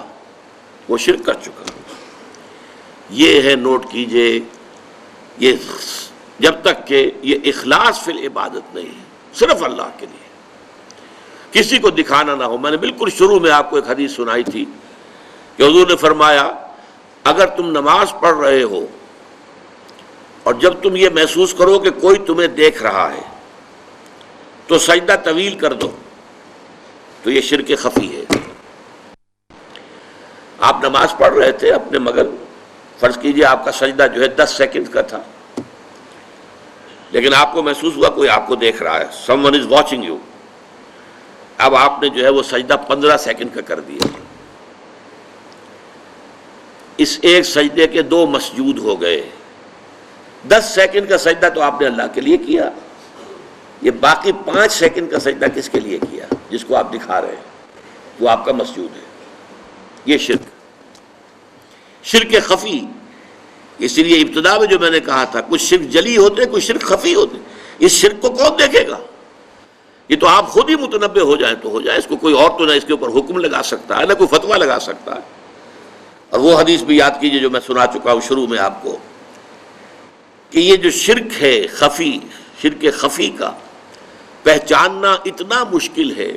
وہ شرک کر چکا۔ یہ ہے، نوٹ کیجئے، یہ جب تک کہ یہ اخلاص فی العبادت نہیں ہے، صرف اللہ کے لیے، کسی کو دکھانا نہ ہو۔ میں نے بالکل شروع میں آپ کو ایک حدیث سنائی تھی کہ حضور نے فرمایا اگر تم نماز پڑھ رہے ہو اور جب تم یہ محسوس کرو کہ کوئی تمہیں دیکھ رہا ہے تو سجدہ طویل کر دو، تو یہ شرک خفی ہے۔ آپ نماز پڑھ رہے تھے اپنے مگر فرض کیجئے آپ کا سجدہ جو ہے 10 سیکنڈ کا تھا، لیکن آپ کو محسوس ہوا کوئی آپ کو دیکھ رہا ہے، someone is watching you۔ اب آپ نے جو ہے وہ سجدہ 15 سیکنڈ کا کر دیا۔ اس ایک سجدے کے 2 مسجود ہو گئے۔ 10 سیکنڈ کا سجدہ تو آپ نے اللہ کے لیے کیا، یہ باقی 5 سیکنڈ کا سجدہ کس کے لیے کیا؟ جس کو آپ دکھا رہے ہیں، وہ آپ کا مسجود ہے۔ یہ شرک، شرک خفی۔ اس لیے ابتدا میں جو میں نے کہا تھا، کچھ شرک جلی ہوتے، کچھ شرک خفی ہوتے۔ اس شرک کو کون دیکھے گا؟ یہ تو آپ خود ہی متنبع ہو جائیں تو ہو جائے، اس کو کوئی اور تو نہ اس کے اوپر حکم لگا سکتا ہے، نہ کوئی فتویٰ لگا سکتا ہے۔ اور وہ حدیث بھی یاد کیجئے جو میں سنا چکا ہوں شروع میں آپ کو، کہ یہ جو شرک ہے خفی، شرک خفی کا پہچاننا اتنا مشکل ہے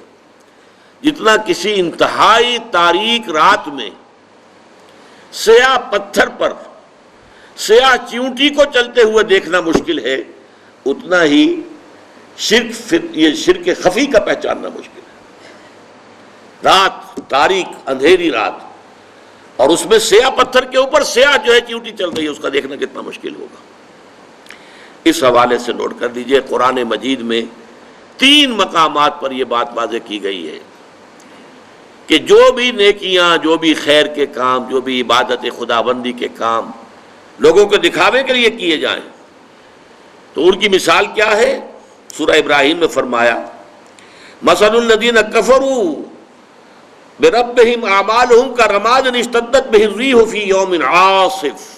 جتنا کسی انتہائی تاریک رات میں سیاہ پتھر پر سیاہ چیونٹی کو چلتے ہوئے دیکھنا مشکل ہے، اتنا ہی یہ شرک خفی کا پہچاننا مشکل ہے۔ رات تاریک اندھیری رات، اور اس میں سیاہ پتھر کے اوپر سیاہ جو ہے چیونٹی چل رہی ہے، اس کا دیکھنا کتنا مشکل ہوگا۔ اس حوالے سے نوٹ کر دیجئے، قرآن مجید میں 3 مقامات پر یہ بات واضح کی گئی ہے کہ جو بھی نیکیاں، جو بھی خیر کے کام، جو بھی عبادت خداوندی کے کام لوگوں کے دکھاوے کے لیے کیے جائیں تو ان کی مثال کیا ہے؟ سورہ ابراہیم میں فرمایا مثل الذین کفروا بربہم اعمالہم کرماد اشتدت بہ الریح فی یوم عاصف۔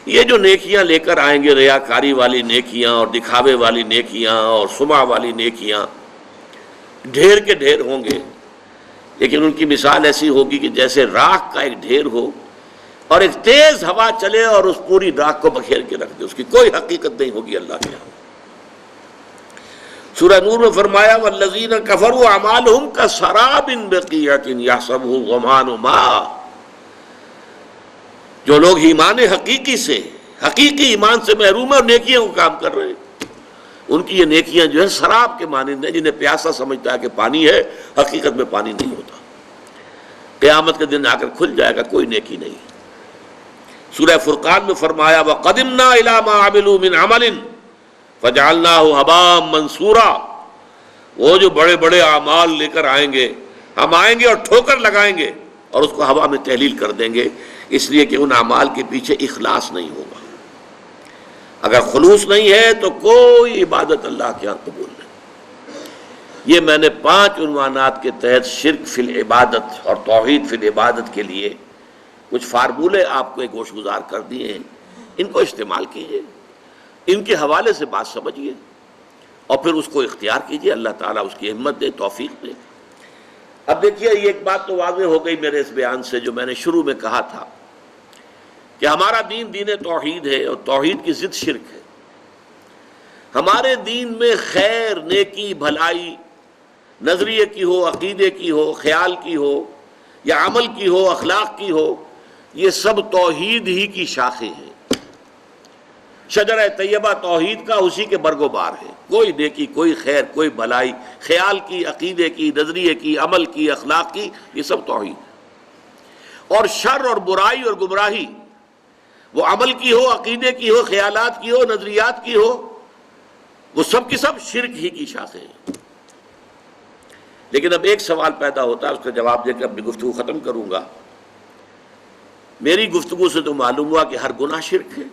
یہ جو نیکیاں لے کر آئیں گے، ریاکاری والی نیکیاں اور دکھاوے والی نیکیاں اور سمعہ والی نیکیاں، ڈھیر کے ڈھیر ہوں گے، لیکن ان کی مثال ایسی ہوگی کہ جیسے راکھ کا ایک ڈھیر ہو اور ایک تیز ہوا چلے اور اس پوری راکھ کو بکھیر کے رکھ دے، اس کی کوئی حقیقت نہیں ہوگی اللہ کے یہاں۔ سورہ نور میں فرمایا والذین کفروا اعمالہم کسراب بقیعۃ یحسبہ الظمآن ماء۔ جو لوگ ایمان حقیقی سے، حقیقی ایمان سے محروم ہیں اور نیکیوں کو کام کر رہے ہیں، ان کی یہ نیکیاں جو ہے سراب کے مانند ہیں، جنہیں پیاسا سمجھتا ہے کہ پانی ہے، حقیقت میں پانی نہیں ہوتا، قیامت کے دن آ کر کھل جائے گا، کوئی نیکی نہیں۔ سورہ فرقان میں فرمایا وَقَدِمْنَا إِلَىٰ مَا عَمِلُوا مِنْ عَمَلٍ فَجَعَلْنَاهُ هَبَاءً مَنْثُورًا۔ وہ جو بڑے بڑے اعمال لے کر آئیں گے، ہم آئیں گے اور ٹھوکر لگائیں گے اور اس کو ہوا میں تحلیل کر دیں گے، اس لیے کہ ان اعمال کے پیچھے اخلاص نہیں ہوگا۔ اگر خلوص نہیں ہے تو کوئی عبادت اللہ کے ہاں قبول نہیں۔ یہ میں نے 5 عنوانات کے تحت شرک فی العبادت اور توحید فی العبادت کے لیے کچھ فارمولے آپ کو گوش گزار کر دیے ہیں، ان کو استعمال کیجئے، ان کے حوالے سے بات سمجھیے اور پھر اس کو اختیار کیجئے، اللہ تعالیٰ اس کی ہمت دے، توفیق دے۔ اب دیکھیے، یہ ایک بات تو واضح ہو گئی میرے اس بیان سے جو میں نے شروع میں کہا تھا کہ ہمارا دین دین توحید ہے اور توحید کی ضد شرک ہے۔ ہمارے دین میں خیر، نیکی، بھلائی نظریے کی ہو، عقیدے کی ہو، خیال کی ہو یا عمل کی ہو، اخلاق کی ہو، یہ سب توحید ہی کی شاخیں ہیں۔ شجرہ طیبہ توحید کا اسی کے برگ و بار ہے۔ کوئی نیکی، کوئی خیر، کوئی بھلائی، خیال کی، عقیدے کی، نظریے کی، عمل کی، اخلاق کی، یہ سب توحید۔ اور شر اور برائی اور گمراہی وہ عمل کی ہو، عقیدے کی ہو، خیالات کی ہو، نظریات کی ہو، وہ سب کی سب شرک ہی کی شاخیں ہیں۔ لیکن اب ایک سوال پیدا ہوتا ہے، اس کا جواب دے کے اپنی گفتگو ختم کروں گا۔ میری گفتگو سے تو معلوم ہوا کہ ہر گناہ شرک ہے۔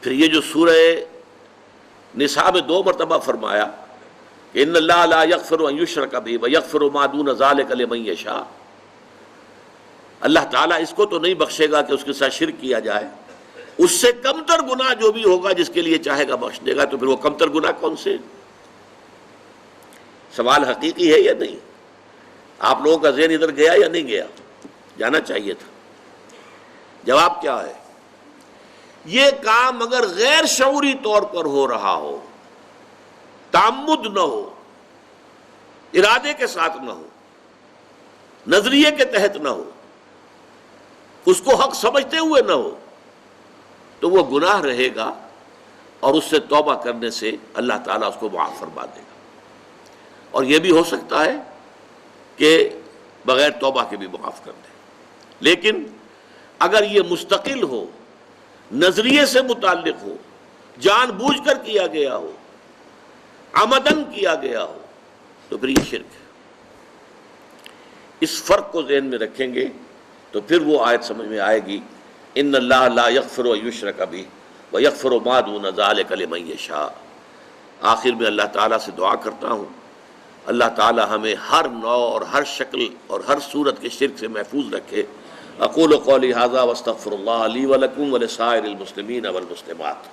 پھر یہ جو سورہ نساء میں 2 مرتبہ فرمایا کہ ان اللہ لا یغفر ان یشرک بہ ویغفر ما دون ذلک لمن یشاء، اللہ تعالیٰ اس کو تو نہیں بخشے گا کہ اس کے ساتھ شرک کیا جائے، اس سے کمتر گناہ جو بھی ہوگا جس کے لیے چاہے گا بخش دے گا۔ تو پھر وہ کمتر گناہ کون سے؟ سوال حقیقی ہے یا نہیں؟ آپ لوگوں کا ذہن ادھر گیا یا نہیں گیا؟ جانا چاہیے تھا۔ جواب کیا ہے؟ یہ کام اگر غیر شعوری طور پر ہو رہا ہو، تعمد نہ ہو، ارادے کے ساتھ نہ ہو، نظریے کے تحت نہ ہو، اس کو حق سمجھتے ہوئے نہ ہو، تو وہ گناہ رہے گا اور اس سے توبہ کرنے سے اللہ تعالیٰ اس کو معاف فرما دے گا۔ اور یہ بھی ہو سکتا ہے کہ بغیر توبہ کے بھی معاف کر دے۔ لیکن اگر یہ مستقل ہو، نظریے سے متعلق ہو، جان بوجھ کر کیا گیا ہو، عمدن کیا گیا ہو، تو پھر یہ شرک ہے۔ اس فرق کو ذہن میں رکھیں گے تو پھر وہ آیت سمجھ میں آئے گی ان اللہ لا یغفر ان یشرک بہ ویغفر ما دون ذلک لمن یشاء۔ آخر میں اللہ تعالیٰ سے دعا کرتا ہوں، اللہ تعالیٰ ہمیں ہر نوع اور ہر شکل اور ہر صورت کے شرک سے محفوظ رکھے۔ اقول قولی ھذا واستغفر اللہ لی ولکم ولسائر المسلمین والمسلمات۔